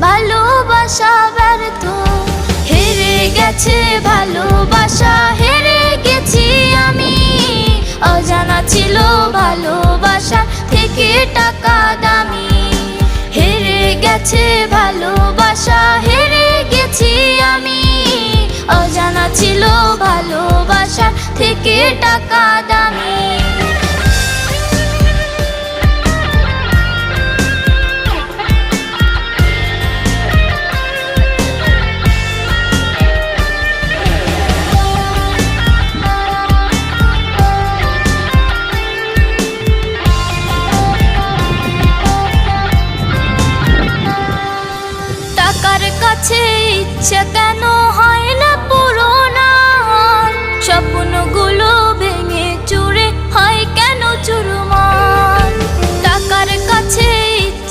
ভালোবাসা ব্যর্থ, হেরে গেছে ভালোবাসা, হেরে গেছি আমি। অজানা ছিল ভালোবাসা থেকে টাকা দামি, হেরে গেছে ভালোবাসা, হেরে গেছি আমি। অজানা ছিল ভালোবাসা থেকে টাকা দামি।